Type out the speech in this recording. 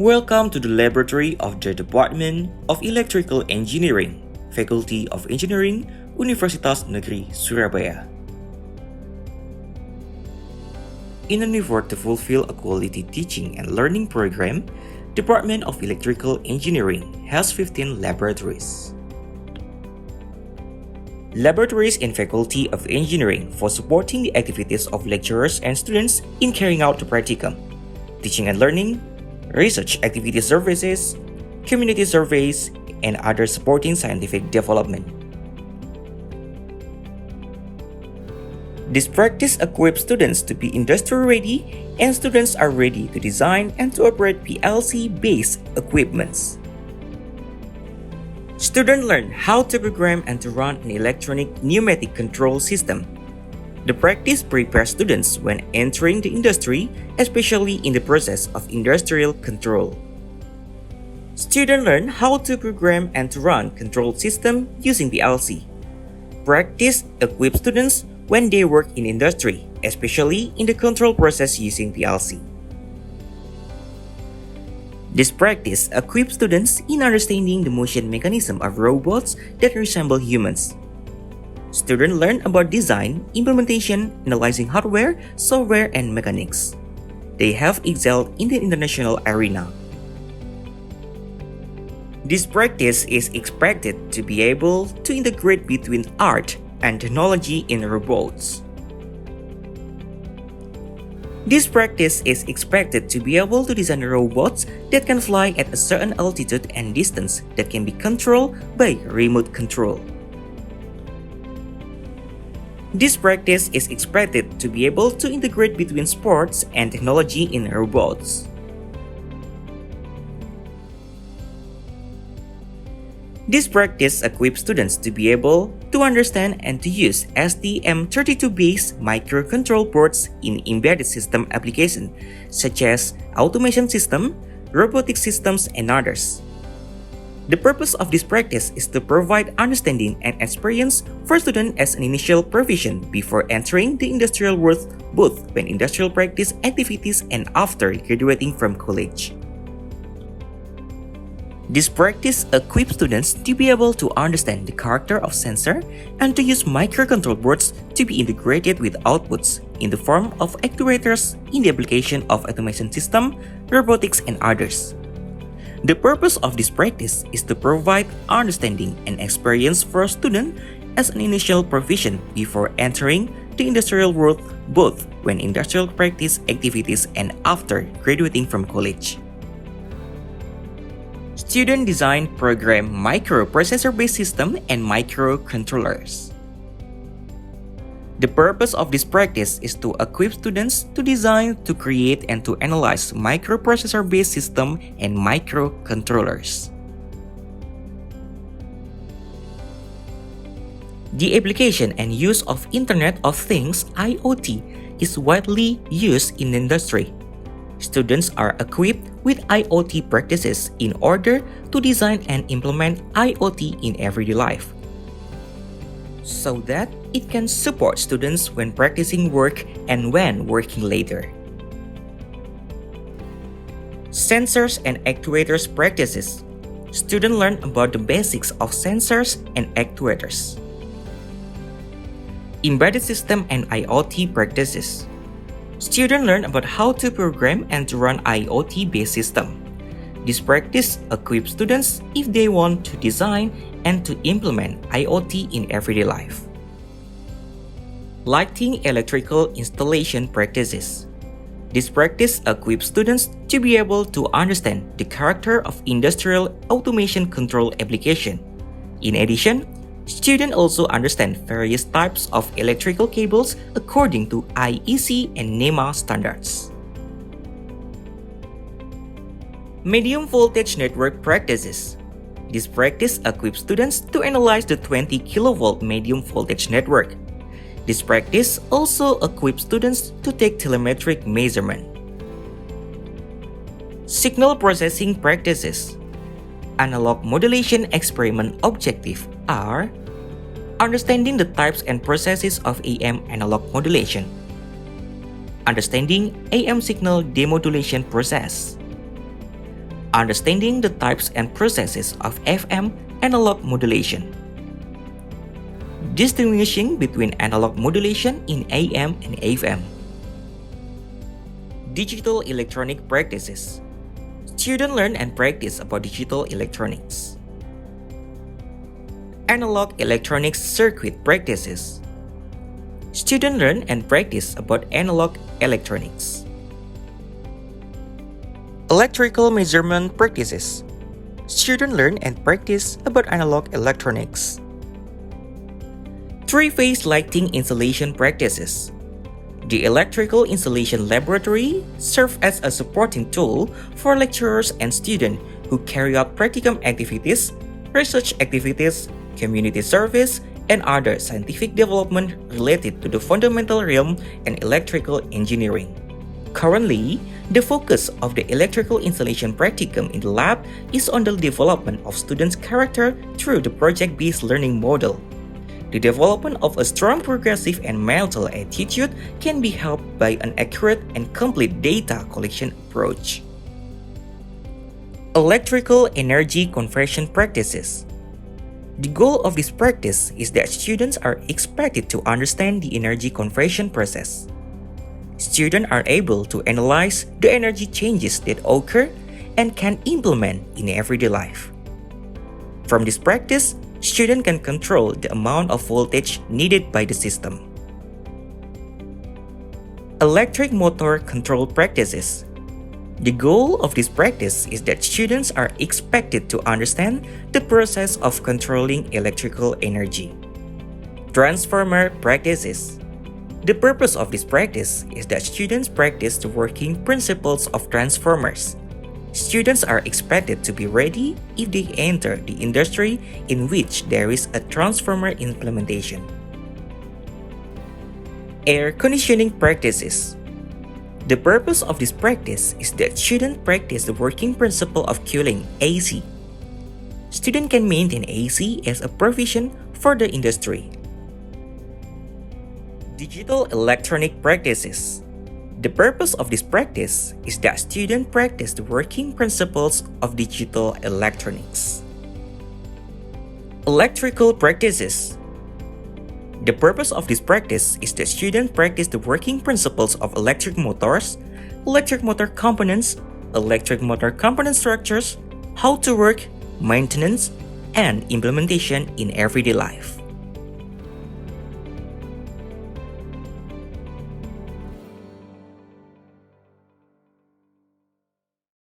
Welcome to the laboratory of the Department of Electrical Engineering, Faculty of Engineering, Universitas Negeri, Surabaya. In an effort to fulfill a quality teaching and learning program, Department of Electrical Engineering has 15 laboratories. Laboratories in Faculty of Engineering for supporting the activities of lecturers and students in carrying out the practicum, teaching and learning, research activity services, community surveys, and other supporting scientific development. This practice equips students to be industry ready, and students are ready to design and to operate PLC-based equipments. Students learn how to program and to run an electronic pneumatic control system. The practice prepares students when entering the industry, especially in the process of industrial control. Students learn how to program and to run control system using PLC. Practice equips students when they work in industry, especially in the control process using PLC. This practice equips students in understanding the motion mechanism of robots that resemble humans. Students learn about design, implementation, analyzing hardware, software, and mechanics. They have excelled in the international arena. This practice is expected to be able to integrate between art and technology in robots. This practice is expected to be able to design robots that can fly at a certain altitude and distance that can be controlled by remote control. This practice is expected to be able to integrate between sports and technology in robots. This practice equips students to be able to understand and to use STM32-based microcontrol boards in embedded system applications such as automation system, robotic systems, and others. The purpose of this practice is to provide understanding and experience for students as an initial provision before entering the industrial world, both when industrial practice activities and after graduating from college. This practice equips students to be able to understand the character of sensor and to use microcontrol boards to be integrated with outputs in the form of actuators in the application of automation system, robotics, and others. The purpose of this practice is to provide understanding and experience for a student as an initial provision before entering the industrial world, both when industrial practice activities and after graduating from college. Student design program microprocessor-based system and microcontrollers. The purpose of this practice is to equip students to design, to create, and to analyze microprocessor-based system and microcontrollers. The application and use of Internet of Things (IoT) is widely used in industry. Students are equipped with IoT practices in order to design and implement IoT in everyday life, so that it can support students when practicing work and when working later. Sensors and actuators practices. Students learn about the basics of sensors and actuators. Embedded system and IoT practices. Students learn about how to program and to run IoT-based system. This practice equips students if they want to design and to implement IoT in everyday life. Lighting electrical installation practices. This practice equips students to be able to understand the character of industrial automation control application. In addition, students also understand various types of electrical cables according to IEC and NEMA standards. Medium voltage network practices. This practice equips students to analyze the 20 kV medium voltage network. This practice also equips students to take telemetric measurement. Signal processing practices. Analog modulation experiment objective are understanding the types and processes of AM analog modulation, understanding AM signal demodulation process, Understanding the types and processes of FM analog modulation. Distinguishing between analog modulation in AM and FM. Digital electronic practices. Students learn and practice about digital electronics. Analog electronics circuit practices. Students learn and practice about analog electronics. Electrical measurement practices. Students learn and practice about analog electronics. Three-phase lighting installation practices. The electrical installation laboratory serves as a supporting tool for lecturers and students who carry out practicum activities, research activities, community service, and other scientific development related to the fundamental realm and electrical engineering. Currently, the focus of the electrical installation practicum in the lab is on the development of students' character through the project-based learning model. The development of a strong progressive and mental attitude can be helped by an accurate and complete data collection approach. Electrical energy conversion practices. The goal of this practice is that students are expected to understand the energy conversion process. Students are able to analyze the energy changes that occur and can implement in everyday life. From this practice, students can control the amount of voltage needed by the system. Electric motor control practices. The goal of this practice is that students are expected to understand the process of controlling electrical energy. Transformer practices. The purpose of this practice is that students practice the working principles of transformers. Students are expected to be ready if they enter the industry in which there is a transformer implementation. Air conditioning practices. The purpose of this practice is that students practice the working principle of cooling AC. Students can maintain AC as a provision for the industry. Digital electronic practices. The purpose of this practice is that students practice the working principles of digital electronics. Electrical practices. The purpose of this practice is that students practice the working principles of electric motors, electric motor components, electric motor component structures, how to work, maintenance, and implementation in everyday life.